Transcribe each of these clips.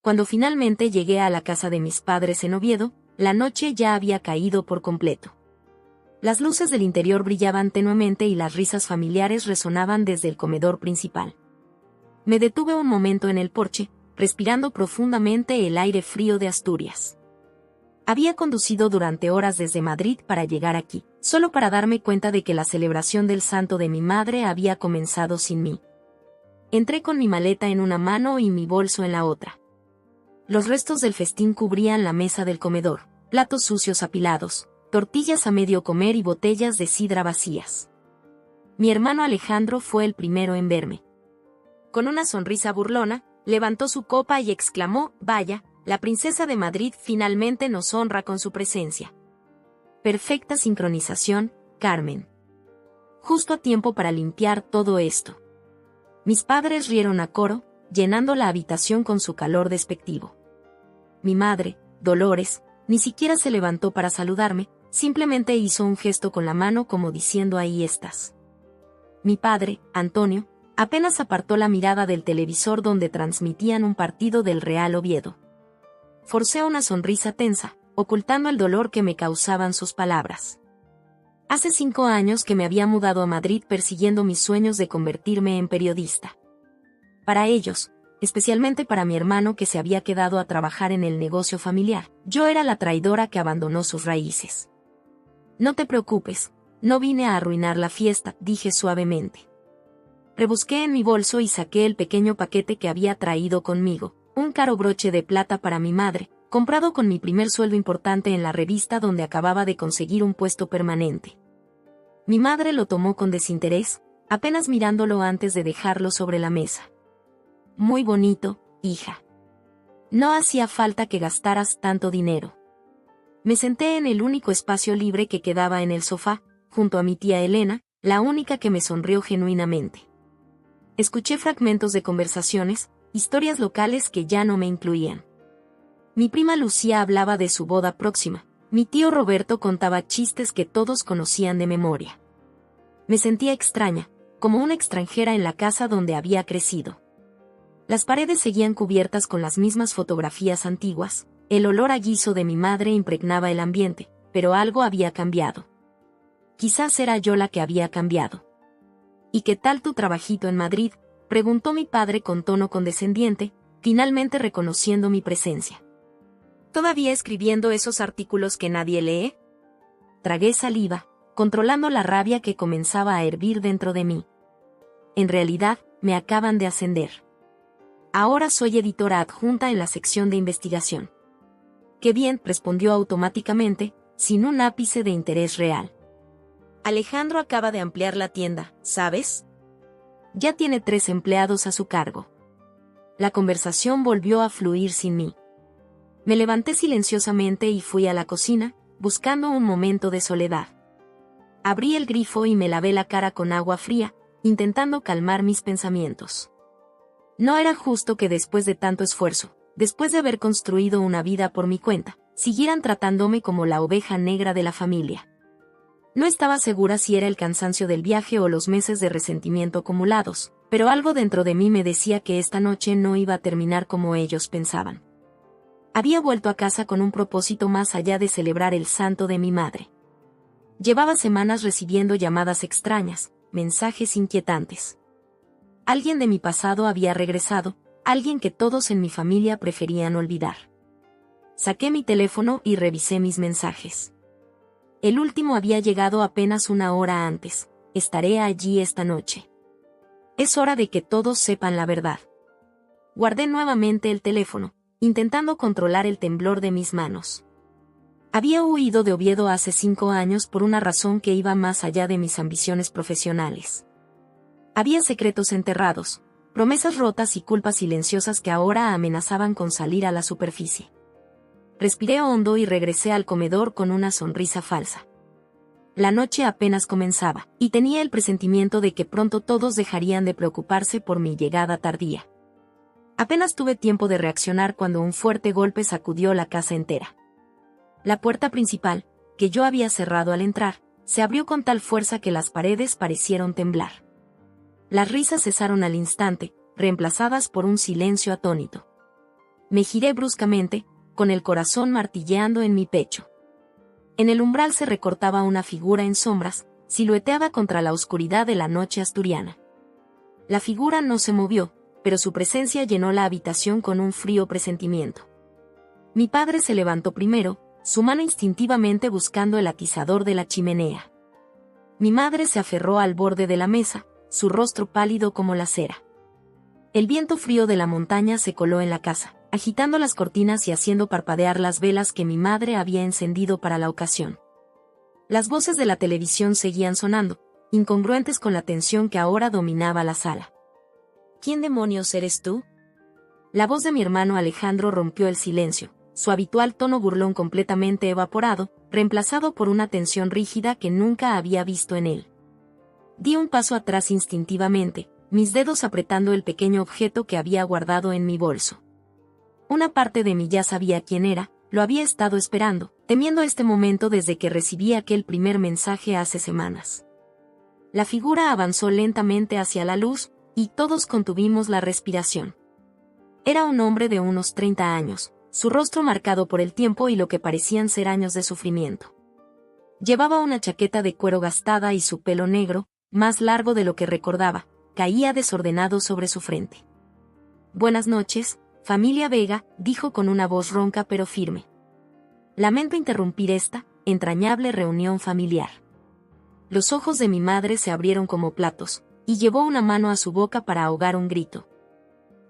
Cuando finalmente llegué a la casa de mis padres en Oviedo, la noche ya había caído por completo. Las luces del interior brillaban tenuemente y las risas familiares resonaban desde el comedor principal. Me detuve un momento en el porche, respirando profundamente el aire frío de Asturias. Había conducido durante horas desde Madrid para llegar aquí, solo para darme cuenta de que la celebración del santo de mi madre había comenzado sin mí. Entré con mi maleta en una mano y mi bolso en la otra. Los restos del festín cubrían la mesa del comedor, platos sucios apilados, tortillas a medio comer y botellas de sidra vacías. Mi hermano Alejandro fue el primero en verme. Con una sonrisa burlona, levantó su copa y exclamó: «Vaya, la princesa de Madrid finalmente nos honra con su presencia». Perfecta sincronización, Carmen. Justo a tiempo para limpiar todo esto. Mis padres rieron a coro, llenando la habitación con su calor despectivo. Mi madre, Dolores, ni siquiera se levantó para saludarme, simplemente hizo un gesto con la mano como diciendo: «Ahí estás». Mi padre, Antonio, apenas apartó la mirada del televisor donde transmitían un partido del Real Oviedo. Forcé una sonrisa tensa, ocultando el dolor que me causaban sus palabras. Hace 5 años que me había mudado a Madrid persiguiendo mis sueños de convertirme en periodista. Para ellos, especialmente para mi hermano que se había quedado a trabajar en el negocio familiar, yo era la traidora que abandonó sus raíces. «No te preocupes, no vine a arruinar la fiesta», dije suavemente. Rebusqué en mi bolso y saqué el pequeño paquete que había traído conmigo, un caro broche de plata para mi madre, comprado con mi primer sueldo importante en la revista donde acababa de conseguir un puesto permanente. Mi madre lo tomó con desinterés, apenas mirándolo antes de dejarlo sobre la mesa. «Muy bonito, hija. No hacía falta que gastaras tanto dinero». Me senté en el único espacio libre que quedaba en el sofá, junto a mi tía Elena, la única que me sonrió genuinamente. Escuché fragmentos de conversaciones, historias locales que ya no me incluían. Mi prima Lucía hablaba de su boda próxima, mi tío Roberto contaba chistes que todos conocían de memoria. Me sentía extraña, como una extranjera en la casa donde había crecido. Las paredes seguían cubiertas con las mismas fotografías antiguas, el olor a guiso de mi madre impregnaba el ambiente, pero algo había cambiado. Quizás era yo la que había cambiado. «¿Y qué tal tu trabajito en Madrid?», preguntó mi padre con tono condescendiente, finalmente reconociendo mi presencia. «¿Todavía escribiendo esos artículos que nadie lee?». Tragué saliva, controlando la rabia que comenzaba a hervir dentro de mí. En realidad, me acaban de ascender. Ahora soy editora adjunta en la sección de investigación. «Qué bien», respondió automáticamente, sin un ápice de interés real. «Alejandro acaba de ampliar la tienda, ¿sabes? Ya tiene 3 empleados a su cargo». La conversación volvió a fluir sin mí. Me levanté silenciosamente y fui a la cocina, buscando un momento de soledad. Abrí el grifo y me lavé la cara con agua fría, intentando calmar mis pensamientos. No era justo que después de tanto esfuerzo, después de haber construido una vida por mi cuenta, siguieran tratándome como la oveja negra de la familia. No estaba segura si era el cansancio del viaje o los meses de resentimiento acumulados, pero algo dentro de mí me decía que esta noche no iba a terminar como ellos pensaban. Había vuelto a casa con un propósito más allá de celebrar el santo de mi madre. Llevaba semanas recibiendo llamadas extrañas, mensajes inquietantes. Alguien de mi pasado había regresado, alguien que todos en mi familia preferían olvidar. Saqué mi teléfono y revisé mis mensajes. El último había llegado apenas 1 hora antes: «Estaré allí esta noche. Es hora de que todos sepan la verdad». Guardé nuevamente el teléfono, intentando controlar el temblor de mis manos. Había huido de Oviedo hace 5 años por una razón que iba más allá de mis ambiciones profesionales. Había secretos enterrados, promesas rotas y culpas silenciosas que ahora amenazaban con salir a la superficie. Respiré hondo y regresé al comedor con una sonrisa falsa. La noche apenas comenzaba, y tenía el presentimiento de que pronto todos dejarían de preocuparse por mi llegada tardía. Apenas tuve tiempo de reaccionar cuando un fuerte golpe sacudió la casa entera. La puerta principal, que yo había cerrado al entrar, se abrió con tal fuerza que las paredes parecieron temblar. Las risas cesaron al instante, reemplazadas por un silencio atónito. Me giré bruscamente, con el corazón martilleando en mi pecho. En el umbral se recortaba una figura en sombras, silueteada contra la oscuridad de la noche asturiana. La figura no se movió, pero su presencia llenó la habitación con un frío presentimiento. Mi padre se levantó primero, su mano instintivamente buscando el atizador de la chimenea. Mi madre se aferró al borde de la mesa, su rostro pálido como la cera. El viento frío de la montaña se coló en la casa, agitando las cortinas y haciendo parpadear las velas que mi madre había encendido para la ocasión. Las voces de la televisión seguían sonando, incongruentes con la tensión que ahora dominaba la sala. ¿Quién demonios eres tú? La voz de mi hermano Alejandro rompió el silencio, su habitual tono burlón completamente evaporado, reemplazado por una tensión rígida que nunca había visto en él. Di un paso atrás instintivamente, mis dedos apretando el pequeño objeto que había guardado en mi bolso. Una parte de mí ya sabía quién era, lo había estado esperando, temiendo este momento desde que recibí aquel primer mensaje hace semanas. La figura avanzó lentamente hacia la luz, y todos contuvimos la respiración. Era un hombre de unos 30 años, su rostro marcado por el tiempo y lo que parecían ser años de sufrimiento. Llevaba una chaqueta de cuero gastada y su pelo negro, más largo de lo que recordaba, caía desordenado sobre su frente. «Buenas noches, familia Vega», dijo con una voz ronca pero firme. Lamento interrumpir esta entrañable reunión familiar. Los ojos de mi madre se abrieron como platos, y llevó una mano a su boca para ahogar un grito.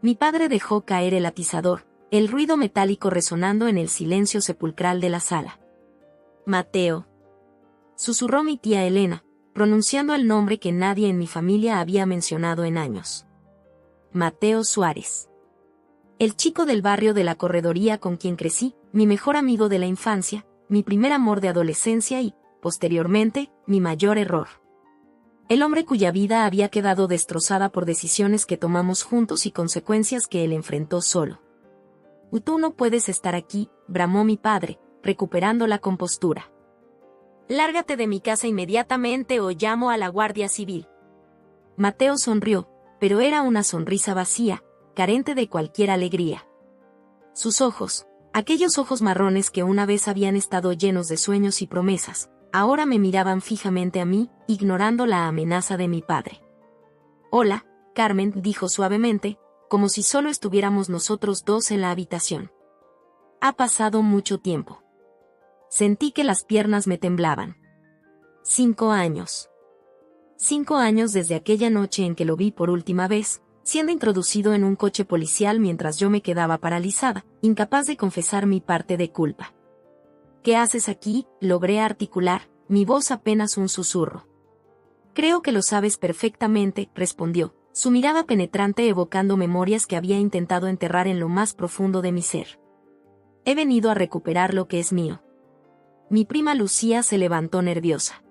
Mi padre dejó caer el atizador, el ruido metálico resonando en el silencio sepulcral de la sala. «Mateo», susurró mi tía Elena, pronunciando el nombre que nadie en mi familia había mencionado en años. «Mateo Suárez. El chico del barrio de la corredoría con quien crecí, mi mejor amigo de la infancia, mi primer amor de adolescencia y, posteriormente, mi mayor error. El hombre cuya vida había quedado destrozada por decisiones que tomamos juntos y consecuencias que él enfrentó solo. «Tú no puedes estar aquí», bramó mi padre, recuperando la compostura. «Lárgate de mi casa inmediatamente o llamo a la Guardia Civil». Mateo sonrió, pero era una sonrisa vacía, carente de cualquier alegría. Sus ojos, aquellos ojos marrones que una vez habían estado llenos de sueños y promesas, ahora me miraban fijamente a mí, ignorando la amenaza de mi padre. «Hola, Carmen», dijo suavemente, como si solo estuviéramos nosotros dos en la habitación. «Ha pasado mucho tiempo». Sentí que las piernas me temblaban. 5 años. 5 años desde aquella noche en que lo vi por última vez, siendo introducido en un coche policial mientras yo me quedaba paralizada, incapaz de confesar mi parte de culpa. «¿Qué haces aquí?», logré articular, mi voz apenas un susurro. «Creo que lo sabes perfectamente», respondió, su mirada penetrante evocando memorias que había intentado enterrar en lo más profundo de mi ser. «He venido a recuperar lo que es mío». Mi prima Lucía se levantó nerviosa.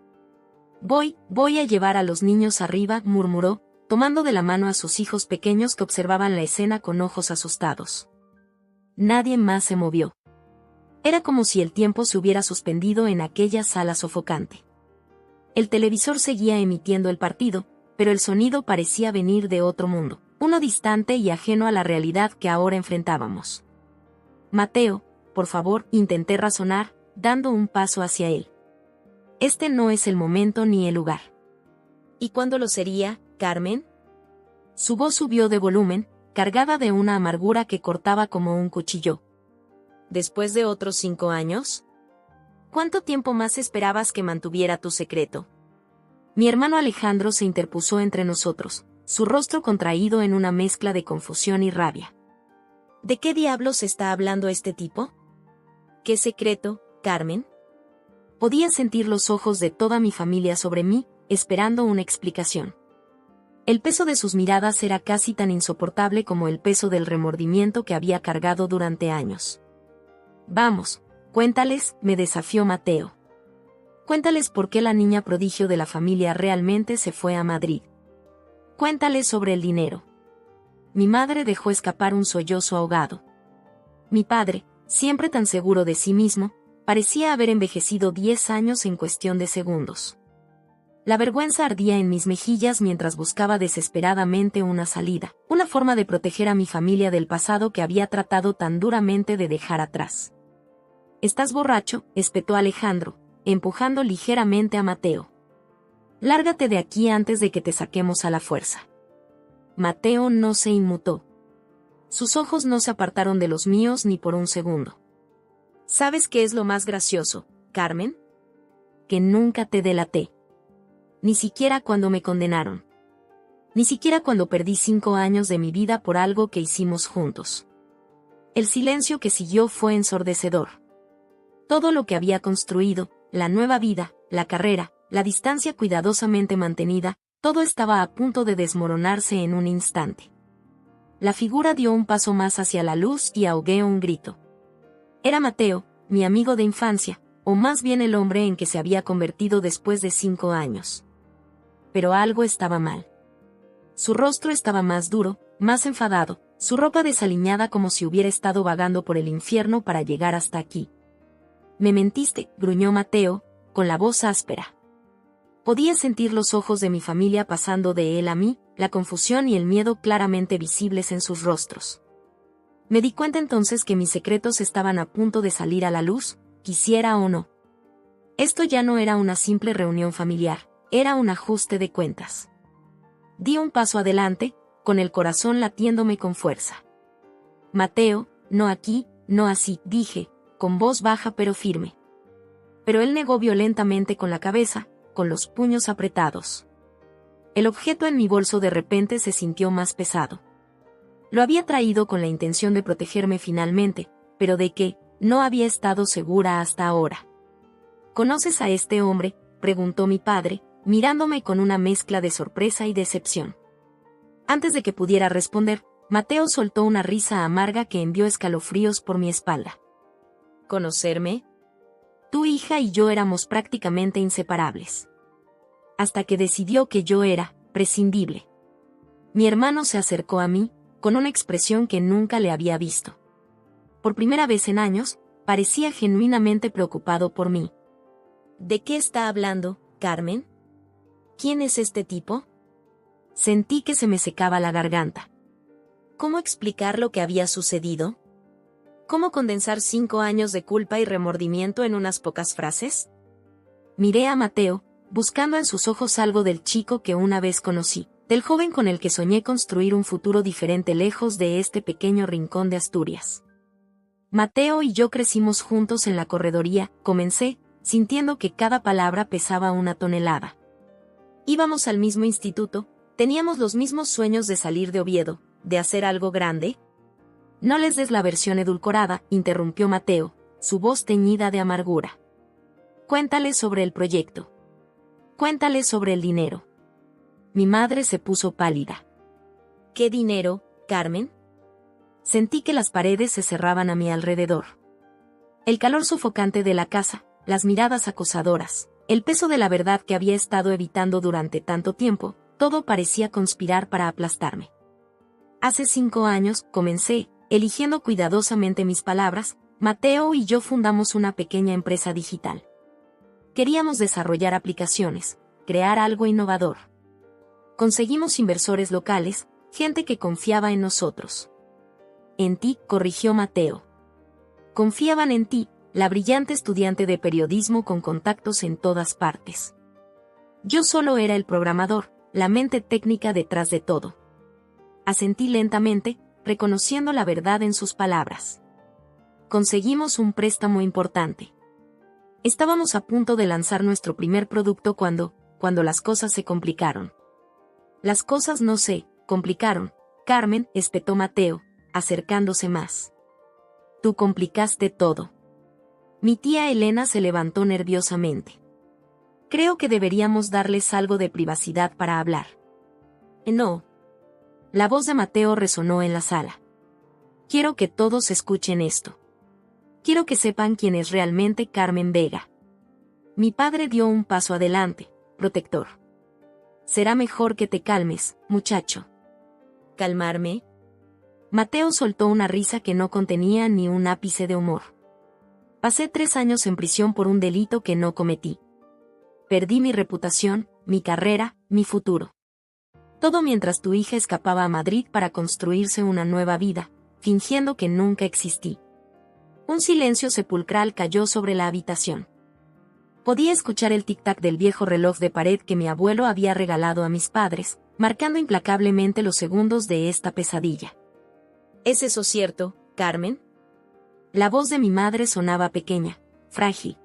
Voy a llevar a los niños arriba», murmuró, tomando de la mano a sus hijos pequeños que observaban la escena con ojos asustados. Nadie más se movió. Era como si el tiempo se hubiera suspendido en aquella sala sofocante. El televisor seguía emitiendo el partido, pero el sonido parecía venir de otro mundo, uno distante y ajeno a la realidad que ahora enfrentábamos. «Mateo, por favor», intenté razonar, dando un paso hacia él. «Este no es el momento ni el lugar». «¿Y cuándo lo sería, Carmen?». Su voz subió de volumen, cargada de una amargura que cortaba como un cuchillo. «¿Después de otros 5 años? ¿Cuánto tiempo más esperabas que mantuviera tu secreto?». Mi hermano Alejandro se interpuso entre nosotros, su rostro contraído en una mezcla de confusión y rabia. «¿De qué diablos está hablando este tipo? ¿Qué secreto, Carmen?». Podía sentir los ojos de toda mi familia sobre mí, esperando una explicación. El peso de sus miradas era casi tan insoportable como el peso del remordimiento que había cargado durante años. «Vamos, cuéntales», me desafió Mateo. «Cuéntales por qué la niña prodigio de la familia realmente se fue a Madrid. Cuéntales sobre el dinero». Mi madre dejó escapar un sollozo ahogado. Mi padre, siempre tan seguro de sí mismo, parecía haber envejecido 10 años en cuestión de segundos. La vergüenza ardía en mis mejillas mientras buscaba desesperadamente una salida, una forma de proteger a mi familia del pasado que había tratado tan duramente de dejar atrás. «Estás borracho», espetó Alejandro, empujando ligeramente a Mateo. «Lárgate de aquí antes de que te saquemos a la fuerza». Mateo no se inmutó. Sus ojos no se apartaron de los míos ni por un segundo. «¿Sabes qué es lo más gracioso, Carmen? Que nunca te delaté. Ni siquiera cuando me condenaron. Ni siquiera cuando perdí 5 años de mi vida por algo que hicimos juntos». El silencio que siguió fue ensordecedor. Todo lo que había construido, la nueva vida, la carrera, la distancia cuidadosamente mantenida, todo estaba a punto de desmoronarse en un instante. La figura dio un paso más hacia la luz y ahogué un grito. Era Mateo, mi amigo de infancia, o más bien el hombre en que se había convertido después de 5 años. Pero algo estaba mal. Su rostro estaba más duro, más enfadado, su ropa desaliñada como si hubiera estado vagando por el infierno para llegar hasta aquí. «Me mentiste», gruñó Mateo, con la voz áspera. Podía sentir los ojos de mi familia pasando de él a mí, la confusión y el miedo claramente visibles en sus rostros. Me di cuenta entonces que mis secretos estaban a punto de salir a la luz, quisiera o no. Esto ya no era una simple reunión familiar, era un ajuste de cuentas. Di un paso adelante, con el corazón latiéndome con fuerza. «Mateo, no aquí, no así», dije, con voz baja pero firme. Pero él negó violentamente con la cabeza, con los puños apretados. El objeto en mi bolso de repente se sintió más pesado. Lo había traído con la intención de protegerme finalmente, pero de qué, no había estado segura hasta ahora. «¿Conoces a este hombre?», preguntó mi padre, mirándome con una mezcla de sorpresa y decepción. Antes de que pudiera responder, Mateo soltó una risa amarga que envió escalofríos por mi espalda. «¿Conocerme? Tu hija y yo éramos prácticamente inseparables. Hasta que decidió que yo era prescindible». Mi hermano se acercó a mí, con una expresión que nunca le había visto. Por primera vez en años, parecía genuinamente preocupado por mí. «¿De qué está hablando, Carmen? ¿Quién es este tipo?». Sentí que se me secaba la garganta. ¿Cómo explicar lo que había sucedido? ¿Cómo condensar 5 años de culpa y remordimiento en unas pocas frases? Miré a Mateo, buscando en sus ojos algo del chico que una vez conocí, del joven con el que soñé construir un futuro diferente lejos de este pequeño rincón de Asturias. «Mateo y yo crecimos juntos en la corredoría», comencé, sintiendo que cada palabra pesaba una tonelada. «Íbamos al mismo instituto, teníamos los mismos sueños de salir de Oviedo, de hacer algo grande». «No les des la versión edulcorada», interrumpió Mateo, su voz teñida de amargura. «Cuéntales sobre el proyecto. Cuéntales sobre el dinero». Mi madre se puso pálida. «¿Qué dinero, Carmen?». Sentí que las paredes se cerraban a mi alrededor. El calor sofocante de la casa, las miradas acosadoras, el peso de la verdad que había estado evitando durante tanto tiempo, todo parecía conspirar para aplastarme. «Hace 5 años», comencé, eligiendo cuidadosamente mis palabras, «Mateo y yo fundamos una pequeña empresa digital. Queríamos desarrollar aplicaciones, crear algo innovador. Conseguimos inversores locales, gente que confiaba en nosotros». «En ti», corrigió Mateo. «Confiaban en ti», la brillante estudiante de periodismo con contactos en todas partes. Yo solo era el programador, la mente técnica detrás de todo. Asentí lentamente, reconociendo la verdad en sus palabras. Conseguimos un préstamo importante. Estábamos a punto de lanzar nuestro primer producto cuando las cosas se complicaron. «Las cosas no se complicaron, Carmen», espetó Mateo, acercándose más. «Tú complicaste todo». Mi tía Elena se levantó nerviosamente. «Creo que deberíamos darles algo de privacidad para hablar». «No». La voz de Mateo resonó en la sala. «Quiero que todos escuchen esto. Quiero que sepan quién es realmente Carmen Vega». Mi padre dio un paso adelante, protector. «Será mejor que te calmes, muchacho». «¿Calmarme?». Mateo soltó una risa que no contenía ni un ápice de humor. «Pasé 3 años en prisión por un delito que no cometí. Perdí mi reputación, mi carrera, mi futuro. Todo mientras tu hija escapaba a Madrid para construirse una nueva vida, fingiendo que nunca existí. Un silencio sepulcral cayó sobre la habitación. Podía escuchar el tic-tac del viejo reloj de pared que mi abuelo había regalado a mis padres, marcando implacablemente los segundos de esta pesadilla. ¿Es eso cierto, Carmen? La voz de mi madre sonaba pequeña, frágil.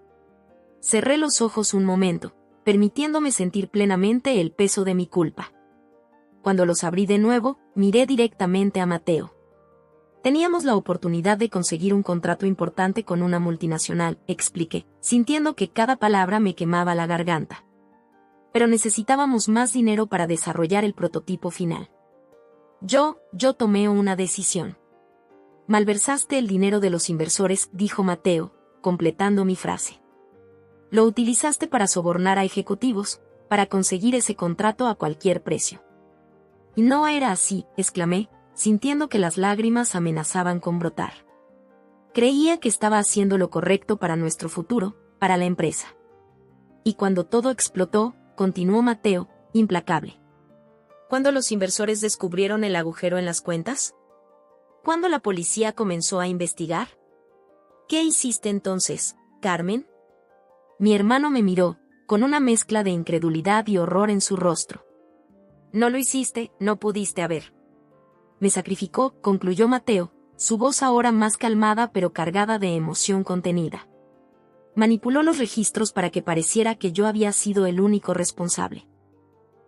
Cerré los ojos un momento, permitiéndome sentir plenamente el peso de mi culpa. Cuando los abrí de nuevo, miré directamente a Mateo. Teníamos la oportunidad de conseguir un contrato importante con una multinacional, expliqué, sintiendo que cada palabra me quemaba la garganta. Pero necesitábamos más dinero para desarrollar el prototipo final. Yo tomé una decisión. Malversaste el dinero de los inversores, dijo Mateo, completando mi frase. Lo utilizaste para sobornar a ejecutivos, para conseguir ese contrato a cualquier precio. Y no era así, exclamé, sintiendo que las lágrimas amenazaban con brotar. Creía que estaba haciendo lo correcto para nuestro futuro, para la empresa. Y cuando todo explotó, continuó Mateo, implacable. ¿Cuándo los inversores descubrieron el agujero en las cuentas? ¿Cuándo la policía comenzó a investigar? ¿Qué hiciste entonces, Carmen? Mi hermano me miró, con una mezcla de incredulidad y horror en su rostro. No lo hiciste, no pudiste haber. Me sacrificó, concluyó Mateo, su voz ahora más calmada pero cargada de emoción contenida. Manipuló los registros para que pareciera que yo había sido el único responsable.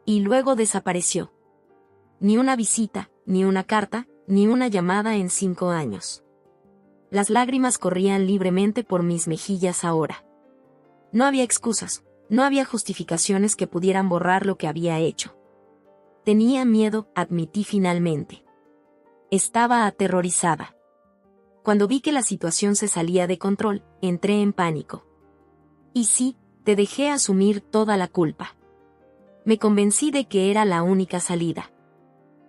Y luego desapareció. Ni una visita, ni una carta, ni una llamada en 5 años. Las lágrimas corrían libremente por mis mejillas ahora. No había excusas, no había justificaciones que pudieran borrar lo que había hecho. Tenía miedo, admití finalmente. Estaba aterrorizada. Cuando vi que la situación se salía de control, entré en pánico. Y sí, te dejé asumir toda la culpa. Me convencí de que era la única salida.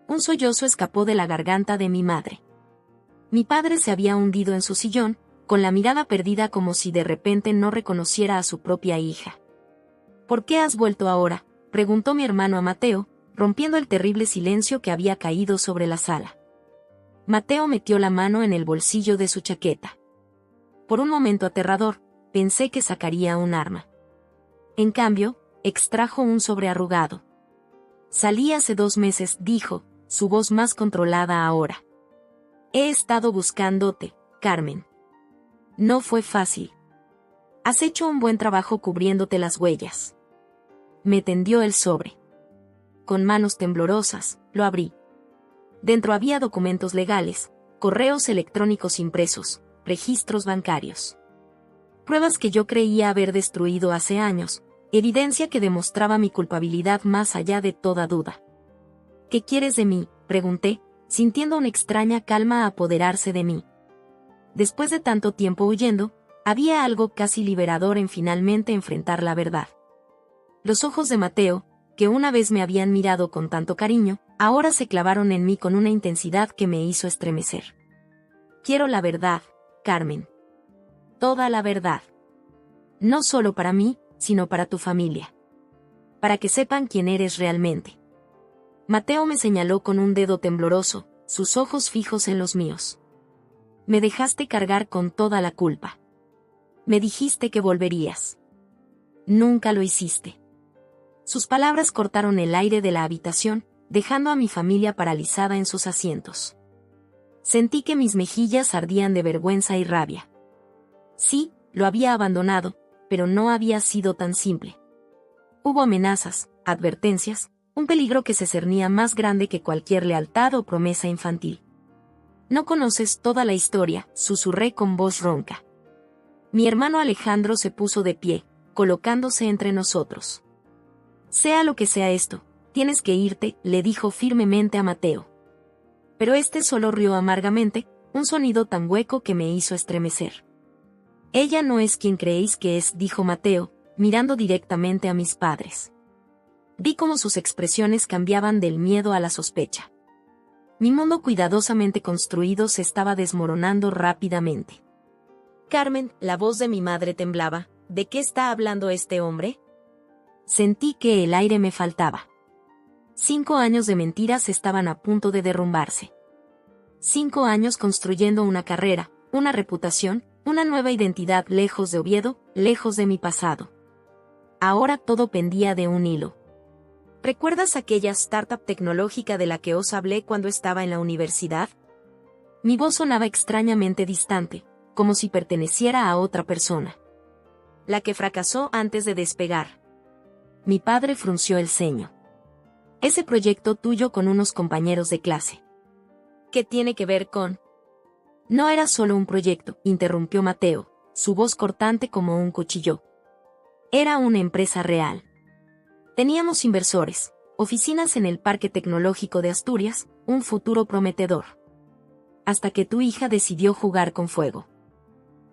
Un sollozo escapó de la garganta de mi madre. Mi padre se había hundido en su sillón, con la mirada perdida como si de repente no reconociera a su propia hija. ¿Por qué has vuelto ahora?, preguntó mi hermano a Mateo, rompiendo el terrible silencio que había caído sobre la sala. Mateo metió la mano en el bolsillo de su chaqueta. Por un momento aterrador, pensé que sacaría un arma. En cambio, extrajo un sobre arrugado. Salí hace 2 meses, dijo, su voz más controlada ahora. He estado buscándote, Carmen. No fue fácil. Has hecho un buen trabajo cubriéndote las huellas. Me tendió el sobre. Con manos temblorosas, lo abrí. Dentro había documentos legales, correos electrónicos impresos, registros bancarios. Pruebas que yo creía haber destruido hace años, evidencia que demostraba mi culpabilidad más allá de toda duda. ¿Qué quieres de mí?, pregunté, sintiendo una extraña calma apoderarse de mí. Después de tanto tiempo huyendo, había algo casi liberador en finalmente enfrentar la verdad. Los ojos de Mateo, que una vez me habían mirado con tanto cariño, ahora se clavaron en mí con una intensidad que me hizo estremecer. Quiero la verdad, Carmen. Toda la verdad. No solo para mí, sino para tu familia. Para que sepan quién eres realmente. Mateo me señaló con un dedo tembloroso, sus ojos fijos en los míos. Me dejaste cargar con toda la culpa. Me dijiste que volverías. Nunca lo hiciste. Sus palabras cortaron el aire de la habitación, dejando a mi familia paralizada en sus asientos. Sentí que mis mejillas ardían de vergüenza y rabia. Sí, lo había abandonado, pero no había sido tan simple. Hubo amenazas, advertencias, un peligro que se cernía más grande que cualquier lealtad o promesa infantil. No conoces toda la historia, susurré con voz ronca. Mi hermano Alejandro se puso de pie, colocándose entre nosotros. Sea lo que sea esto, tienes que irte, le dijo firmemente a Mateo. Pero este solo rió amargamente, un sonido tan hueco que me hizo estremecer. Ella no es quien creéis que es, dijo Mateo, mirando directamente a mis padres. Vi cómo sus expresiones cambiaban del miedo a la sospecha. Mi mundo cuidadosamente construido se estaba desmoronando rápidamente. Carmen, la voz de mi madre temblaba, ¿de qué está hablando este hombre? Sentí que el aire me faltaba. 5 años de mentiras estaban a punto de derrumbarse. 5 años construyendo una carrera, una reputación, una nueva identidad lejos de Oviedo, lejos de mi pasado. Ahora todo pendía de un hilo. ¿Recuerdas aquella startup tecnológica de la que os hablé cuando estaba en la universidad? Mi voz sonaba extrañamente distante, como si perteneciera a otra persona. La que fracasó antes de despegar. Mi padre frunció el ceño. Ese proyecto tuyo con unos compañeros de clase. ¿Qué tiene que ver con? No era solo un proyecto, interrumpió Mateo, su voz cortante como un cuchillo. Era una empresa real. Teníamos inversores, oficinas en el Parque Tecnológico de Asturias, un futuro prometedor. Hasta que tu hija decidió jugar con fuego.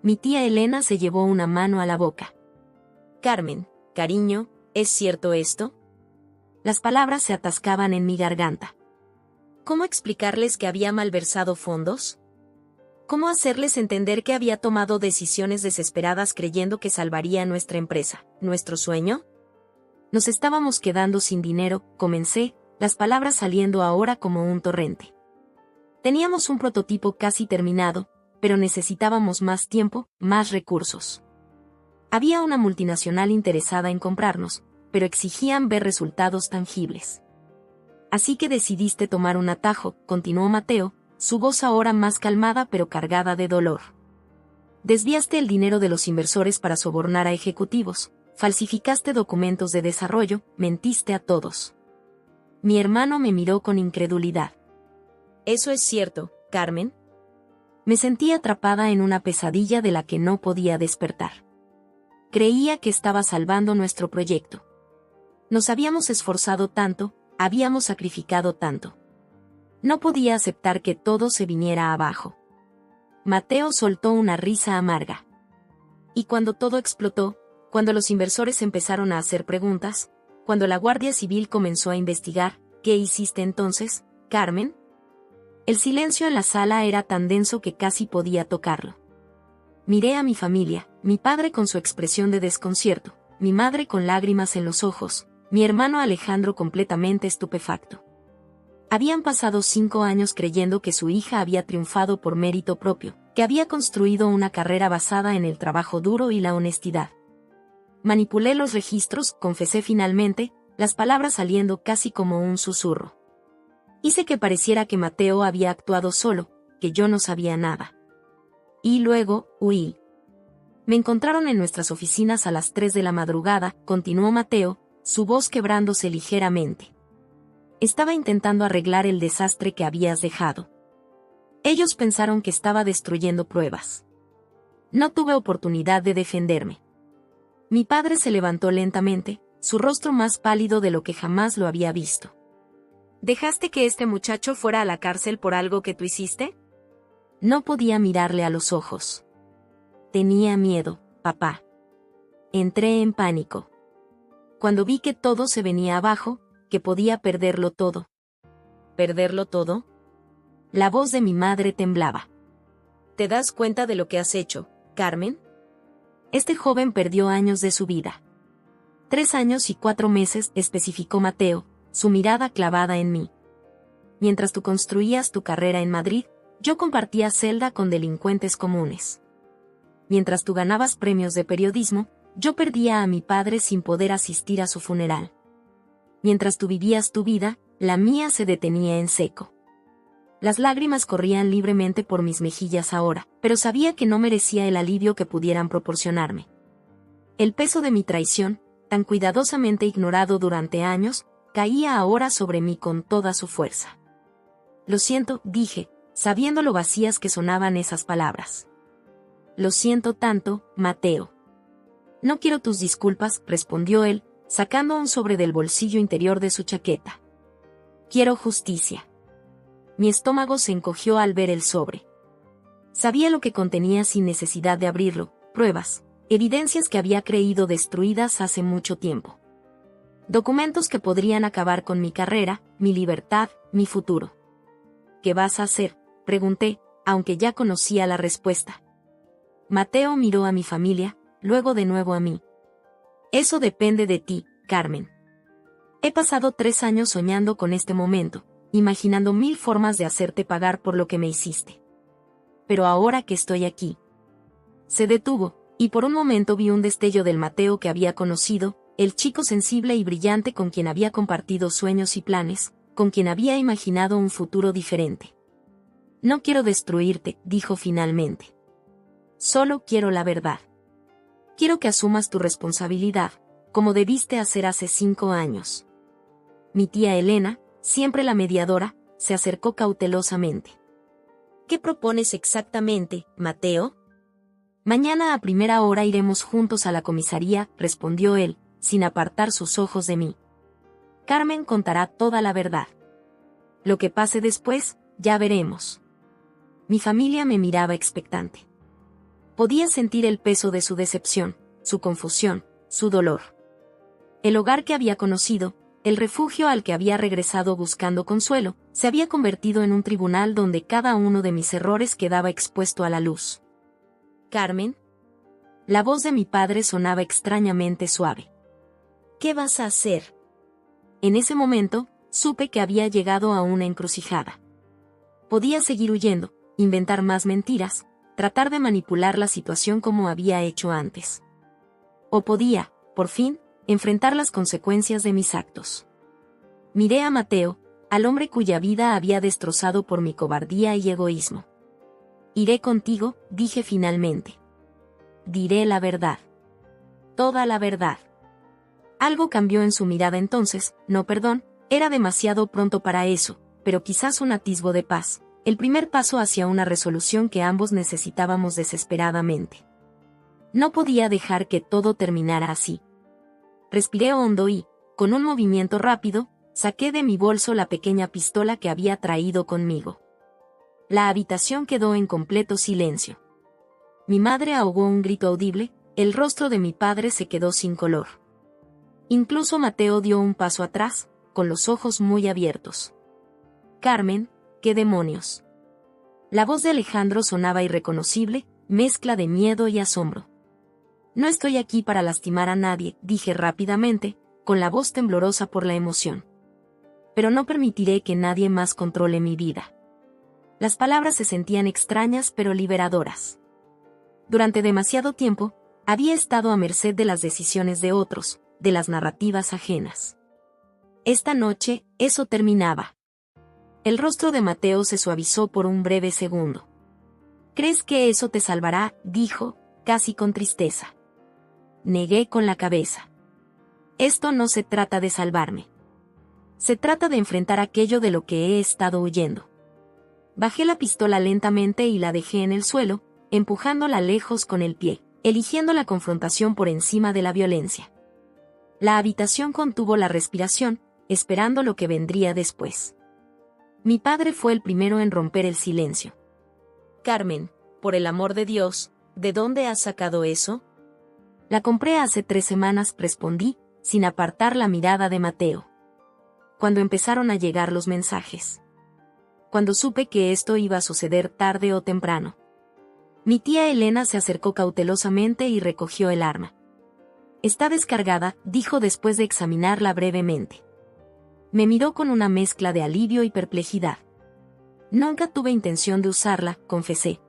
Mi tía Elena se llevó una mano a la boca. Carmen, cariño, ¿es cierto esto? Las palabras se atascaban en mi garganta. ¿Cómo explicarles que había malversado fondos? ¿Cómo hacerles entender que había tomado decisiones desesperadas creyendo que salvaría nuestra empresa, nuestro sueño? Nos estábamos quedando sin dinero, comencé, las palabras saliendo ahora como un torrente. Teníamos un prototipo casi terminado, pero necesitábamos más tiempo, más recursos. Había una multinacional interesada en comprarnos, pero exigían ver resultados tangibles. Así que decidiste tomar un atajo, continuó Mateo, su voz ahora más calmada pero cargada de dolor. Desviaste el dinero de los inversores para sobornar a ejecutivos, falsificaste documentos de desarrollo, mentiste a todos. Mi hermano me miró con incredulidad. ¿Eso es cierto, Carmen? Me sentí atrapada en una pesadilla de la que no podía despertar. Creía que estaba salvando nuestro proyecto. Nos habíamos esforzado tanto, habíamos sacrificado tanto. No podía aceptar que todo se viniera abajo. Mateo soltó una risa amarga. Y cuando todo explotó, cuando los inversores empezaron a hacer preguntas, cuando la Guardia Civil comenzó a investigar, ¿qué hiciste entonces, Carmen? El silencio en la sala era tan denso que casi podía tocarlo. Miré a mi familia, mi padre con su expresión de desconcierto, mi madre con lágrimas en los ojos, mi hermano Alejandro completamente estupefacto. Habían pasado 5 años creyendo que su hija había triunfado por mérito propio, que había construido una carrera basada en el trabajo duro y la honestidad. Manipulé los registros, confesé finalmente, las palabras saliendo casi como un susurro. Hice que pareciera que Mateo había actuado solo, que yo no sabía nada. Y luego, huí. Me encontraron en nuestras oficinas a las 3 de la madrugada, continuó Mateo, su voz quebrándose ligeramente. Estaba intentando arreglar el desastre que habías dejado. Ellos pensaron que estaba destruyendo pruebas. No tuve oportunidad de defenderme. Mi padre se levantó lentamente, su rostro más pálido de lo que jamás lo había visto. ¿Dejaste que este muchacho fuera a la cárcel por algo que tú hiciste? No podía mirarle a los ojos. Tenía miedo, papá. Entré en pánico. Cuando vi que todo se venía abajo, que podía perderlo todo. ¿Perderlo todo? La voz de mi madre temblaba. ¿Te das cuenta de lo que has hecho, Carmen? Este joven perdió años de su vida. 3 años y 4 meses, especificó Mateo, su mirada clavada en mí. Mientras tú construías tu carrera en Madrid, yo compartía celda con delincuentes comunes. Mientras tú ganabas premios de periodismo, yo perdía a mi padre sin poder asistir a su funeral. Mientras tú vivías tu vida, la mía se detenía en seco. Las lágrimas corrían libremente por mis mejillas ahora, pero sabía que no merecía el alivio que pudieran proporcionarme. El peso de mi traición, tan cuidadosamente ignorado durante años, caía ahora sobre mí con toda su fuerza. Lo siento, dije, sabiendo lo vacías que sonaban esas palabras. Lo siento tanto, Mateo. No quiero tus disculpas, respondió él, sacando un sobre del bolsillo interior de su chaqueta. Quiero justicia. Mi estómago se encogió al ver el sobre. Sabía lo que contenía sin necesidad de abrirlo, pruebas, evidencias que había creído destruidas hace mucho tiempo. Documentos que podrían acabar con mi carrera, mi libertad, mi futuro. ¿Qué vas a hacer?, pregunté, aunque ya conocía la respuesta. Mateo miró a mi familia, luego de nuevo a mí. Eso depende de ti, Carmen. He pasado 3 años soñando con este momento, imaginando 1000 formas de hacerte pagar por lo que me hiciste. Pero ahora que estoy aquí. Se detuvo, y por un momento vi un destello del Mateo que había conocido, el chico sensible y brillante con quien había compartido sueños y planes, con quien había imaginado un futuro diferente. No quiero destruirte, dijo finalmente. Solo quiero la verdad. Quiero que asumas tu responsabilidad, como debiste hacer hace 5 años. Mi tía Elena, siempre la mediadora, se acercó cautelosamente. ¿Qué propones exactamente, Mateo? Mañana a primera hora iremos juntos a la comisaría, respondió él, sin apartar sus ojos de mí. Carmen contará toda la verdad. Lo que pase después, ya veremos. Mi familia me miraba expectante. Podía sentir el peso de su decepción, su confusión, su dolor. El hogar que había conocido, el refugio al que había regresado buscando consuelo, se había convertido en un tribunal donde cada uno de mis errores quedaba expuesto a la luz. Carmen. La voz de mi padre sonaba extrañamente suave. ¿Qué vas a hacer? En ese momento, supe que había llegado a una encrucijada. Podía seguir huyendo, inventar más mentiras, tratar de manipular la situación como había hecho antes. O podía, por fin, enfrentar las consecuencias de mis actos. Miré a Mateo, al hombre cuya vida había destrozado por mi cobardía y egoísmo. Iré contigo, dije finalmente. Diré la verdad. Toda la verdad. Algo cambió en su mirada entonces, no perdón, era demasiado pronto para eso, pero quizás un atisbo de paz, el primer paso hacia una resolución que ambos necesitábamos desesperadamente. No podía dejar que todo terminara así. Respiré hondo y, con un movimiento rápido, saqué de mi bolso la pequeña pistola que había traído conmigo. La habitación quedó en completo silencio. Mi madre ahogó un grito audible, el rostro de mi padre se quedó sin color. Incluso Mateo dio un paso atrás, con los ojos muy abiertos. Carmen, ¿qué demonios? La voz de Alejandro sonaba irreconocible, mezcla de miedo y asombro. No estoy aquí para lastimar a nadie, dije rápidamente, con la voz temblorosa por la emoción. Pero no permitiré que nadie más controle mi vida. Las palabras se sentían extrañas pero liberadoras. Durante demasiado tiempo, había estado a merced de las decisiones de otros, de las narrativas ajenas. Esta noche, eso terminaba. El rostro de Mateo se suavizó por un breve segundo. ¿Crees que eso te salvará?, dijo, casi con tristeza. Negué con la cabeza. Esto no se trata de salvarme. Se trata de enfrentar aquello de lo que he estado huyendo. Bajé la pistola lentamente y la dejé en el suelo, empujándola lejos con el pie, eligiendo la confrontación por encima de la violencia. La habitación contuvo la respiración, esperando lo que vendría después. Mi padre fue el primero en romper el silencio. Carmen, por el amor de Dios, ¿de dónde has sacado eso? La compré hace 3 semanas, respondí, sin apartar la mirada de Mateo. Cuando empezaron a llegar los mensajes. Cuando supe que esto iba a suceder tarde o temprano. Mi tía Elena se acercó cautelosamente y recogió el arma. Está descargada, dijo después de examinarla brevemente. Me miró con una mezcla de alivio y perplejidad. Nunca tuve intención de usarla, confesé.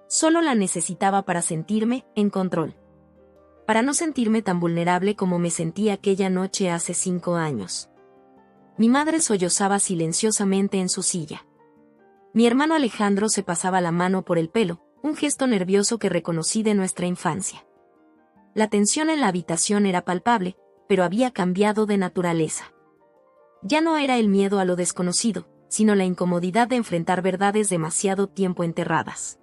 Solo la necesitaba para sentirme en control. Para no sentirme tan vulnerable como me sentí aquella noche hace 5 años. Mi madre sollozaba silenciosamente en su silla. Mi hermano Alejandro se pasaba la mano por el pelo, un gesto nervioso que reconocí de nuestra infancia. La tensión en la habitación era palpable, pero había cambiado de naturaleza. Ya no era el miedo a lo desconocido, sino la incomodidad de enfrentar verdades demasiado tiempo enterradas.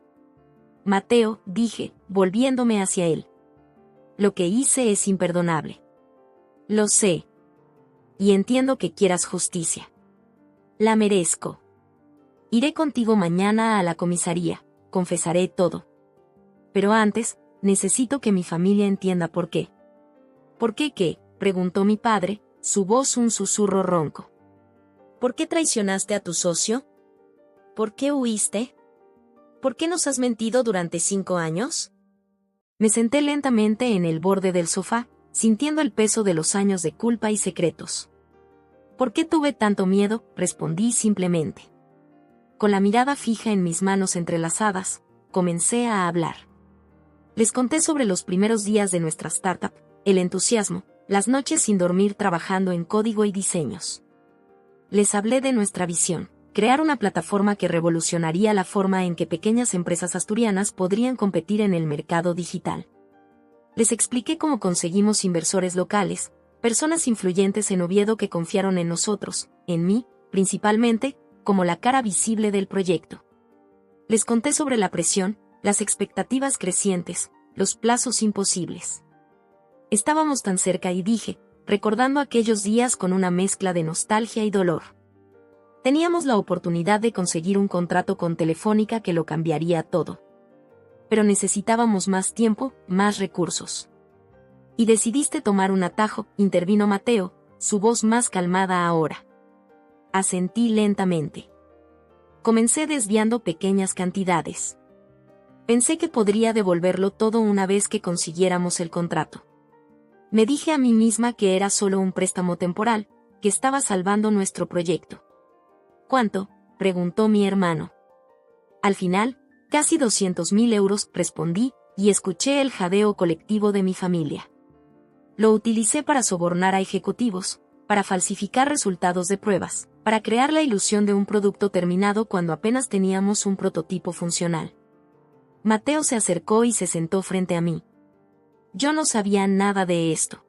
Mateo, dije, volviéndome hacia él. Lo que hice es imperdonable. Lo sé. Y entiendo que quieras justicia. La merezco. Iré contigo mañana a la comisaría, confesaré todo. Pero antes, necesito que mi familia entienda por qué. ¿Por qué qué?, preguntó mi padre, su voz un susurro ronco. ¿Por qué traicionaste a tu socio? ¿Por qué huiste? ¿Por qué nos has mentido durante 5 años? Me senté lentamente en el borde del sofá, sintiendo el peso de los años de culpa y secretos. ¿Por qué tuve tanto miedo?, respondí simplemente. Con la mirada fija en mis manos entrelazadas, comencé a hablar. Les conté sobre los primeros días de nuestra startup, el entusiasmo, las noches sin dormir trabajando en código y diseños. Les hablé de nuestra visión: crear una plataforma que revolucionaría la forma en que pequeñas empresas asturianas podrían competir en el mercado digital. Les expliqué cómo conseguimos inversores locales, personas influyentes en Oviedo que confiaron en nosotros, en mí, principalmente, como la cara visible del proyecto. Les conté sobre la presión, las expectativas crecientes, los plazos imposibles. Estábamos tan cerca y dije, recordando aquellos días con una mezcla de nostalgia y dolor. Teníamos la oportunidad de conseguir un contrato con Telefónica que lo cambiaría todo. Pero necesitábamos más tiempo, más recursos. Y decidiste tomar un atajo, intervino Mateo, su voz más calmada ahora. Asentí lentamente. Comencé desviando pequeñas cantidades. Pensé que podría devolverlo todo una vez que consiguiéramos el contrato. Me dije a mí misma que era solo un préstamo temporal, que estaba salvando nuestro proyecto. ¿Cuánto?, preguntó mi hermano. Al final, casi 200.000 euros, respondí, y escuché el jadeo colectivo de mi familia. Lo utilicé para sobornar a ejecutivos, para falsificar resultados de pruebas, para crear la ilusión de un producto terminado cuando apenas teníamos un prototipo funcional. Mateo se acercó y se sentó frente a mí. Yo no sabía nada de esto.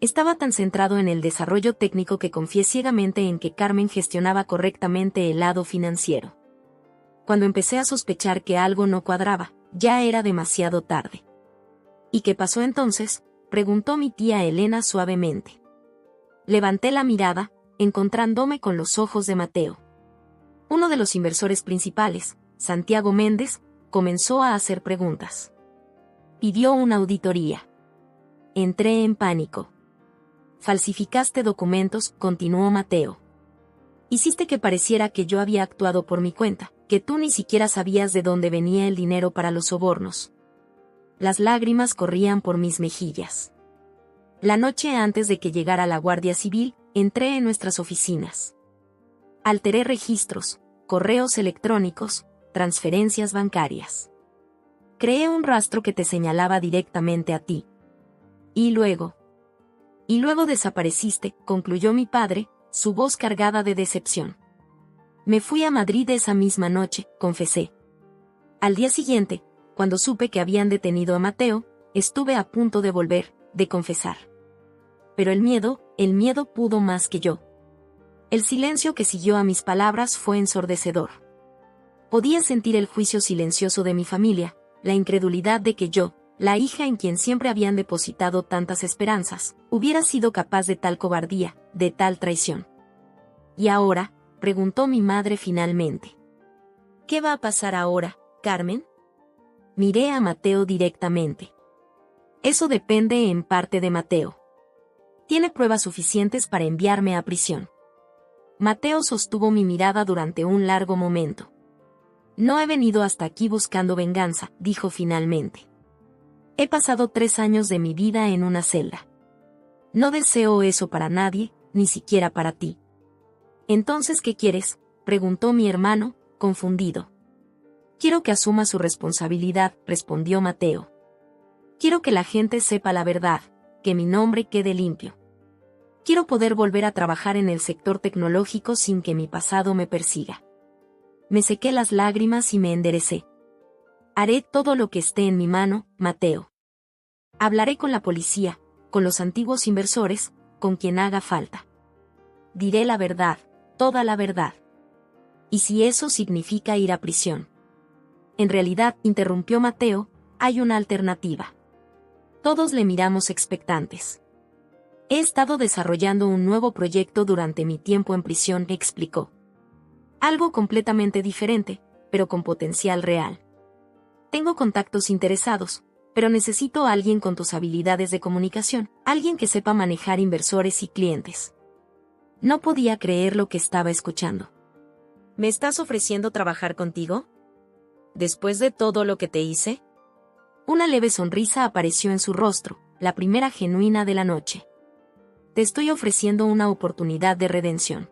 Estaba tan centrado en el desarrollo técnico que confié ciegamente en que Carmen gestionaba correctamente el lado financiero. Cuando empecé a sospechar que algo no cuadraba, ya era demasiado tarde. ¿Y qué pasó entonces?, preguntó mi tía Elena suavemente. Levanté la mirada, encontrándome con los ojos de Mateo. Uno de los inversores principales, Santiago Méndez, comenzó a hacer preguntas. Pidió una auditoría. Entré en pánico. Falsificaste documentos, continuó Mateo. Hiciste que pareciera que yo había actuado por mi cuenta, que tú ni siquiera sabías de dónde venía el dinero para los sobornos. Las lágrimas corrían por mis mejillas. La noche antes de que llegara la Guardia Civil, entré en nuestras oficinas. Alteré registros, correos electrónicos, transferencias bancarias. Creé un rastro que te señalaba directamente a ti. Y luego desapareciste, concluyó mi padre, su voz cargada de decepción. Me fui a Madrid esa misma noche, confesé. Al día siguiente, cuando supe que habían detenido a Mateo, estuve a punto de volver, de confesar. Pero el miedo pudo más que yo. El silencio que siguió a mis palabras fue ensordecedor. Podía sentir el juicio silencioso de mi familia, la incredulidad de que yo, la hija en quien siempre habían depositado tantas esperanzas, hubiera sido capaz de tal cobardía, de tal traición. ¿Y ahora?, preguntó mi madre finalmente. ¿Qué va a pasar ahora, Carmen? Miré a Mateo directamente. Eso depende en parte de Mateo. Tiene pruebas suficientes para enviarme a prisión. Mateo sostuvo mi mirada durante un largo momento. No he venido hasta aquí buscando venganza, dijo finalmente. He pasado 3 años de mi vida en una celda. No deseo eso para nadie, ni siquiera para ti. ¿Entonces qué quieres?, preguntó mi hermano, confundido. Quiero que asuma su responsabilidad, respondió Mateo. Quiero que la gente sepa la verdad, que mi nombre quede limpio. Quiero poder volver a trabajar en el sector tecnológico sin que mi pasado me persiga. Me sequé las lágrimas y me enderecé. Haré todo lo que esté en mi mano, Mateo. Hablaré con la policía, con los antiguos inversores, con quien haga falta. Diré la verdad, toda la verdad. ¿Y si eso significa ir a prisión? En realidad, interrumpió Mateo, hay una alternativa. Todos le miramos expectantes. He estado desarrollando un nuevo proyecto durante mi tiempo en prisión, explicó. Algo completamente diferente, pero con potencial real. Tengo contactos interesados, pero necesito a alguien con tus habilidades de comunicación, alguien que sepa manejar inversores y clientes. No podía creer lo que estaba escuchando. ¿Me estás ofreciendo trabajar contigo? ¿Después de todo lo que te hice? Una leve sonrisa apareció en su rostro, la primera genuina de la noche. Te estoy ofreciendo una oportunidad de redención.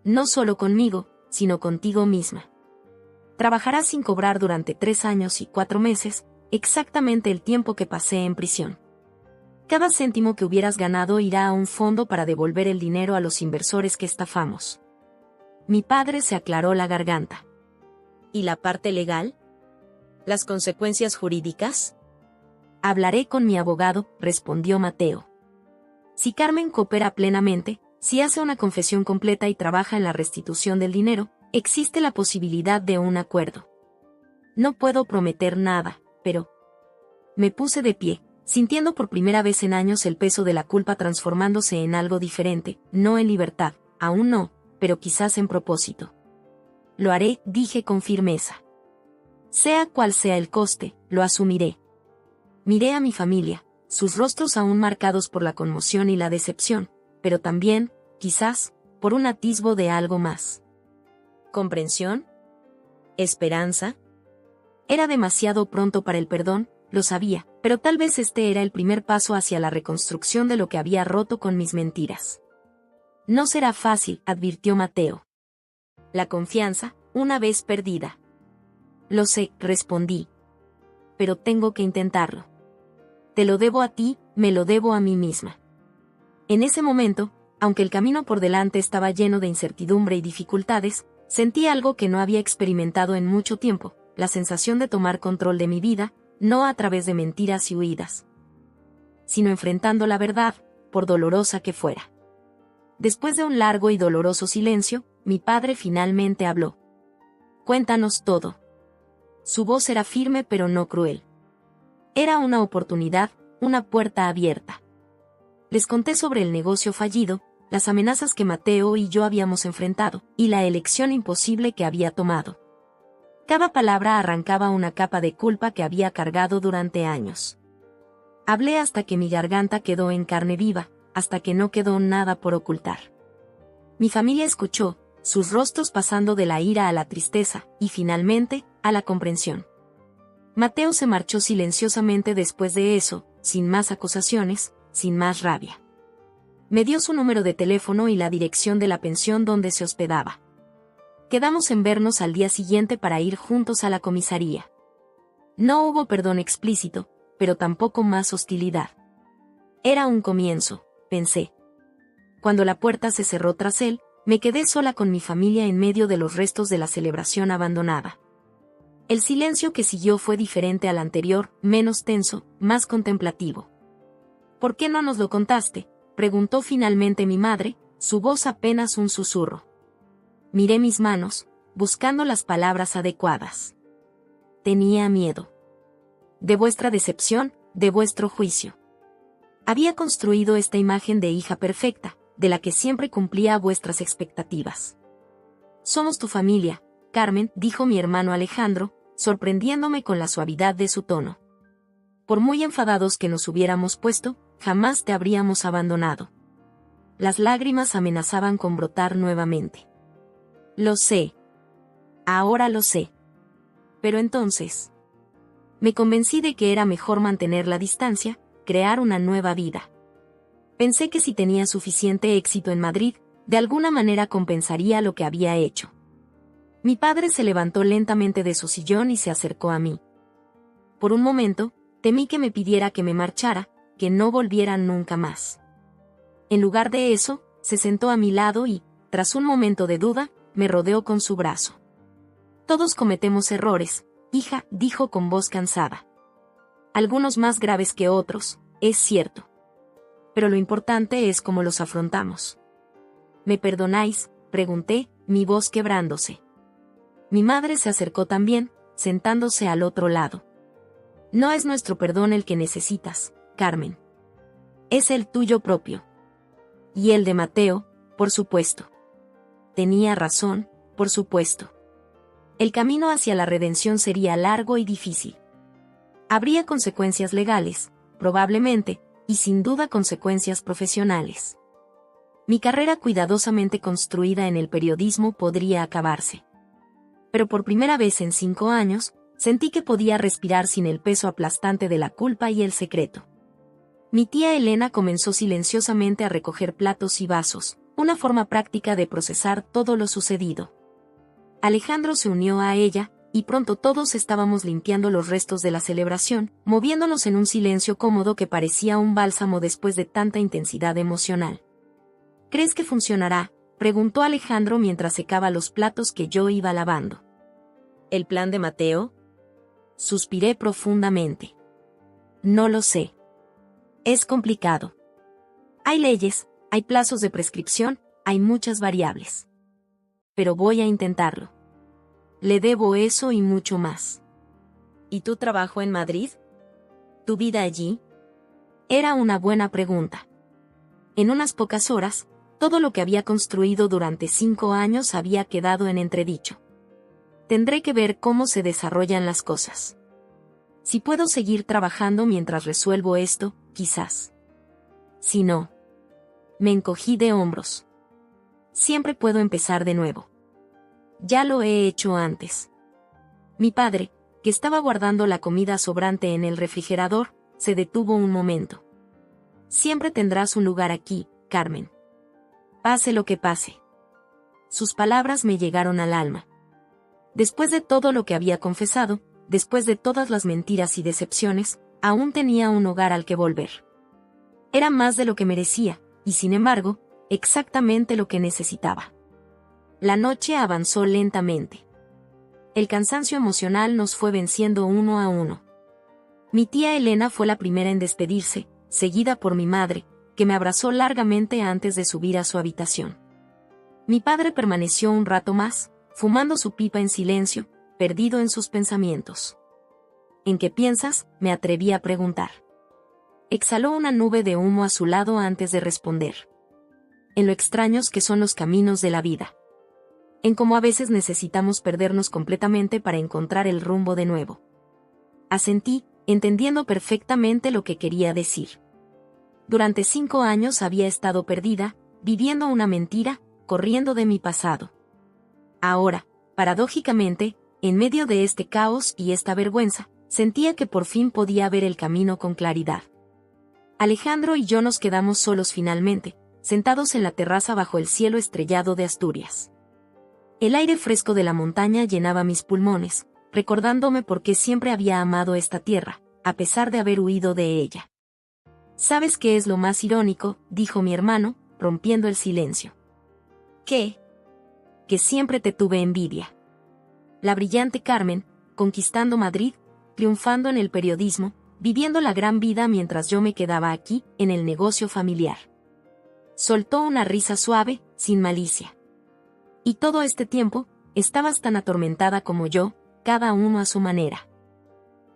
No solo conmigo, sino contigo misma. Trabajarás sin cobrar durante 3 años y 4 meses, exactamente el tiempo que pasé en prisión. Cada céntimo que hubieras ganado irá a un fondo para devolver el dinero a los inversores que estafamos. Mi padre se aclaró la garganta. ¿Y la parte legal? ¿Las consecuencias jurídicas? Hablaré con mi abogado, respondió Mateo. Si Carmen coopera plenamente, si hace una confesión completa y trabaja en la restitución del dinero, existe la posibilidad de un acuerdo. No puedo prometer nada, pero... Me puse de pie, sintiendo por primera vez en años el peso de la culpa transformándose en algo diferente, no en libertad, aún no, pero quizás en propósito. Lo haré, dije con firmeza. Sea cual sea el coste, lo asumiré. Miré a mi familia, sus rostros aún marcados por la conmoción y la decepción, pero también, quizás, por un atisbo de algo más. ¿Comprensión? ¿Esperanza? Era demasiado pronto para el perdón, lo sabía, pero tal vez este era el primer paso hacia la reconstrucción de lo que había roto con mis mentiras. No será fácil, advirtió Mateo. La confianza, una vez perdida. Lo sé, respondí. Pero tengo que intentarlo. Te lo debo a ti, me lo debo a mí misma. En ese momento, aunque el camino por delante estaba lleno de incertidumbre y dificultades, sentí algo que no había experimentado en mucho tiempo, la sensación de tomar control de mi vida, no a través de mentiras y huidas, sino enfrentando la verdad, por dolorosa que fuera. Después de un largo y doloroso silencio, mi padre finalmente habló. Cuéntanos todo. Su voz era firme pero no cruel. Era una oportunidad, una puerta abierta. Les conté sobre el negocio fallido, las amenazas que Mateo y yo habíamos enfrentado, y la elección imposible que había tomado. Cada palabra arrancaba una capa de culpa que había cargado durante años. Hablé hasta que mi garganta quedó en carne viva, hasta que no quedó nada por ocultar. Mi familia escuchó, sus rostros pasando de la ira a la tristeza, y finalmente, a la comprensión. Mateo se marchó silenciosamente después de eso, sin más acusaciones, sin más rabia. Me dio su número de teléfono y la dirección de la pensión donde se hospedaba. Quedamos en vernos al día siguiente para ir juntos a la comisaría. No hubo perdón explícito, pero tampoco más hostilidad. Era un comienzo, pensé. Cuando la puerta se cerró tras él, me quedé sola con mi familia en medio de los restos de la celebración abandonada. El silencio que siguió fue diferente al anterior, menos tenso, más contemplativo. ¿Por qué no nos lo contaste?, preguntó finalmente mi madre, su voz apenas un susurro. Miré mis manos, buscando las palabras adecuadas. Tenía miedo. De vuestra decepción, de vuestro juicio. Había construido esta imagen de hija perfecta, de la que siempre cumplía vuestras expectativas. Somos tu familia, Carmen, dijo mi hermano Alejandro, sorprendiéndome con la suavidad de su tono. Por muy enfadados que nos hubiéramos puesto, jamás te habríamos abandonado. Las lágrimas amenazaban con brotar nuevamente. Lo sé. Ahora lo sé. Pero entonces... Me convencí de que era mejor mantener la distancia, crear una nueva vida. Pensé que si tenía suficiente éxito en Madrid, de alguna manera compensaría lo que había hecho. Mi padre se levantó lentamente de su sillón y se acercó a mí. Por un momento, temí que me pidiera que me marchara, que no volviera nunca más. En lugar de eso, se sentó a mi lado y, tras un momento de duda, me rodeó con su brazo. Todos cometemos errores, hija, dijo con voz cansada. Algunos más graves que otros, es cierto. Pero lo importante es cómo los afrontamos. ¿Me perdonáis?, pregunté, mi voz quebrándose. Mi madre se acercó también, sentándose al otro lado. No es nuestro perdón el que necesitas, Carmen. Es el tuyo propio. Y el de Mateo, por supuesto. Tenía razón, por supuesto. El camino hacia la redención sería largo y difícil. Habría consecuencias legales, probablemente, y sin duda consecuencias profesionales. Mi carrera cuidadosamente construida en el periodismo podría acabarse. Pero por primera vez en 5 años, sentí que podía respirar sin el peso aplastante de la culpa y el secreto. Mi tía Elena comenzó silenciosamente a recoger platos y vasos, una forma práctica de procesar todo lo sucedido. Alejandro se unió a ella, y pronto todos estábamos limpiando los restos de la celebración, moviéndonos en un silencio cómodo que parecía un bálsamo después de tanta intensidad emocional. ¿Crees que funcionará?, preguntó Alejandro mientras secaba los platos que yo iba lavando. ¿El plan de Mateo? Suspiré profundamente. No lo sé. Es complicado. Hay leyes, hay plazos de prescripción, hay muchas variables. Pero voy a intentarlo. Le debo eso y mucho más. ¿Y tu trabajo en Madrid? ¿Tu vida allí? Era una buena pregunta. En unas pocas horas, todo lo que había construido durante 5 años había quedado en entredicho. Tendré que ver cómo se desarrollan las cosas. Si puedo seguir trabajando mientras resuelvo esto, quizás. Si no, me encogí de hombros. Siempre puedo empezar de nuevo. Ya lo he hecho antes. Mi padre, que estaba guardando la comida sobrante en el refrigerador, se detuvo un momento. Siempre tendrás un lugar aquí, Carmen. Pase lo que pase. Sus palabras me llegaron al alma. Después de todo lo que había confesado, después de todas las mentiras y decepciones, aún tenía un hogar al que volver. Era más de lo que merecía, y sin embargo, exactamente lo que necesitaba. La noche avanzó lentamente. El cansancio emocional nos fue venciendo uno a uno. Mi tía Elena fue la primera en despedirse, seguida por mi madre, que me abrazó largamente antes de subir a su habitación. Mi padre permaneció un rato más, fumando su pipa en silencio, perdido en sus pensamientos. ¿En qué piensas?, me atreví a preguntar. Exhaló una nube de humo a su lado antes de responder. En lo extraños que son los caminos de la vida. En cómo a veces necesitamos perdernos completamente para encontrar el rumbo de nuevo. Asentí, entendiendo perfectamente lo que quería decir. Durante 5 años había estado perdida, viviendo una mentira, corriendo de mi pasado. Ahora, paradójicamente, en medio de este caos y esta vergüenza, sentía que por fin podía ver el camino con claridad. Alejandro y yo nos quedamos solos finalmente, sentados en la terraza bajo el cielo estrellado de Asturias. El aire fresco de la montaña llenaba mis pulmones, recordándome por qué siempre había amado esta tierra, a pesar de haber huido de ella. ¿Sabes qué es lo más irónico?, dijo mi hermano, rompiendo el silencio. ¿Qué? Que siempre te tuve envidia. La brillante Carmen, conquistando Madrid, triunfando en el periodismo, viviendo la gran vida mientras yo me quedaba aquí, en el negocio familiar. Soltó una risa suave, sin malicia. Y todo este tiempo, estabas tan atormentada como yo, cada uno a su manera.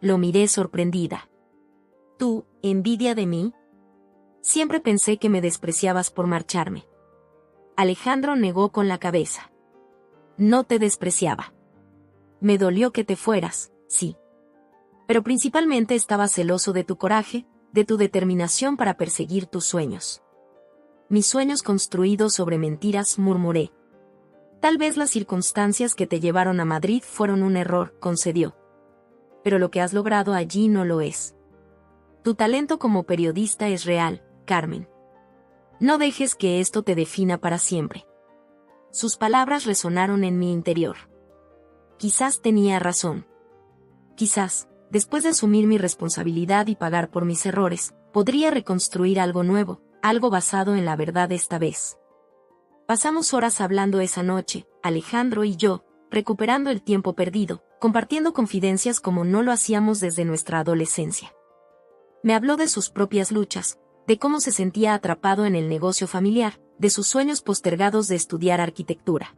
Lo miré sorprendida. ¿Tú, envidia de mí? Siempre pensé que me despreciabas por marcharme. Alejandro negó con la cabeza. No te despreciaba. Me dolió que te fueras, sí. Pero principalmente estaba celoso de tu coraje, de tu determinación para perseguir tus sueños. Mis sueños construidos sobre mentiras, murmuré. Tal vez las circunstancias que te llevaron a Madrid fueron un error, concedió. Pero lo que has logrado allí no lo es. Tu talento como periodista es real, Carmen. No dejes que esto te defina para siempre. Sus palabras resonaron en mi interior. Quizás tenía razón. Quizás, después de asumir mi responsabilidad y pagar por mis errores, podría reconstruir algo nuevo, algo basado en la verdad esta vez. Pasamos horas hablando esa noche, Alejandro y yo, recuperando el tiempo perdido, compartiendo confidencias como no lo hacíamos desde nuestra adolescencia. Me habló de sus propias luchas, de cómo se sentía atrapado en el negocio familiar, de sus sueños postergados de estudiar arquitectura.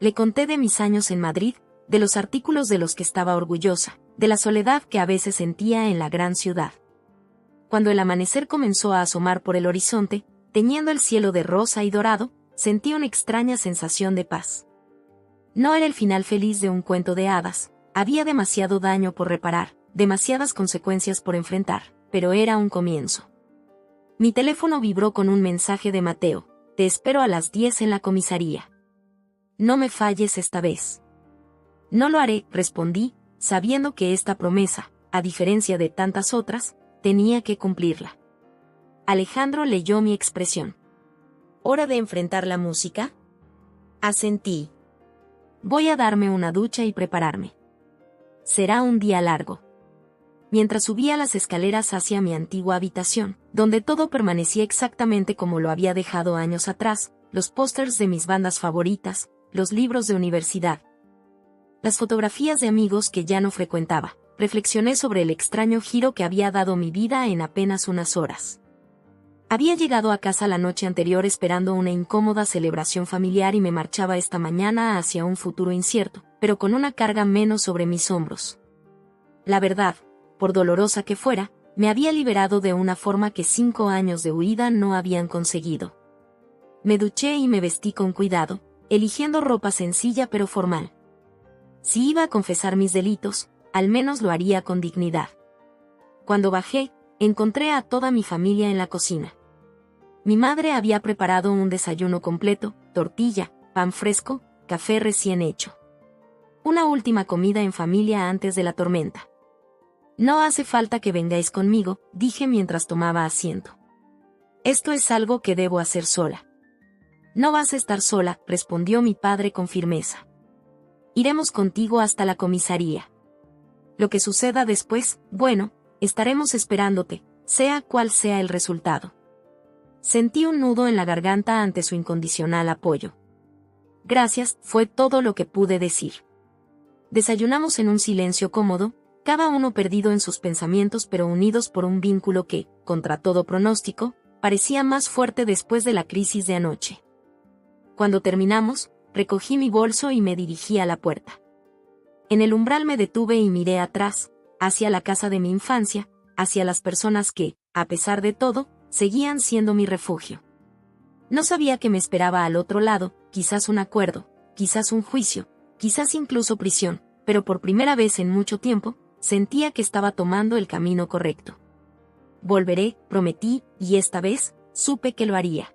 Le conté de mis años en Madrid, de los artículos de los que estaba orgullosa, de la soledad que a veces sentía en la gran ciudad. Cuando el amanecer comenzó a asomar por el horizonte, teñiendo el cielo de rosa y dorado, sentí una extraña sensación de paz. No era el final feliz de un cuento de hadas, había demasiado daño por reparar, demasiadas consecuencias por enfrentar, pero era un comienzo. Mi teléfono vibró con un mensaje de Mateo: te espero a las 10 en la comisaría. No me falles esta vez. No lo haré, respondí, sabiendo que esta promesa, a diferencia de tantas otras, tenía que cumplirla. Alejandro leyó mi expresión. ¿Hora de enfrentar la música? Asentí. Voy a darme una ducha y prepararme. Será un día largo. Mientras subía las escaleras hacia mi antigua habitación, donde todo permanecía exactamente como lo había dejado años atrás, los pósters de mis bandas favoritas, los libros de universidad, las fotografías de amigos que ya no frecuentaba, reflexioné sobre el extraño giro que había dado mi vida en apenas unas horas. Había llegado a casa la noche anterior esperando una incómoda celebración familiar y me marchaba esta mañana hacia un futuro incierto, pero con una carga menos sobre mis hombros. La verdad, por dolorosa que fuera, me había liberado de una forma que 5 años de huida no habían conseguido. Me duché y me vestí con cuidado, eligiendo ropa sencilla pero formal. Si iba a confesar mis delitos, al menos lo haría con dignidad. Cuando bajé, encontré a toda mi familia en la cocina. Mi madre había preparado un desayuno completo, tortilla, pan fresco, café recién hecho. Una última comida en familia antes de la tormenta. No hace falta que vengáis conmigo, dije mientras tomaba asiento. Esto es algo que debo hacer sola. No vas a estar sola, respondió mi padre con firmeza. Iremos contigo hasta la comisaría. Lo que suceda después, bueno, estaremos esperándote, sea cual sea el resultado. Sentí un nudo en la garganta ante su incondicional apoyo. Gracias, fue todo lo que pude decir. Desayunamos en un silencio cómodo, cada uno perdido en sus pensamientos pero unidos por un vínculo que, contra todo pronóstico, parecía más fuerte después de la crisis de anoche. Cuando terminamos, recogí mi bolso y me dirigí a la puerta. En el umbral me detuve y miré atrás, hacia la casa de mi infancia, hacia las personas que, a pesar de todo, seguían siendo mi refugio. No sabía qué me esperaba al otro lado, quizás un acuerdo, quizás un juicio, quizás incluso prisión, pero por primera vez en mucho tiempo, sentía que estaba tomando el camino correcto. Volveré, prometí, y esta vez, supe que lo haría.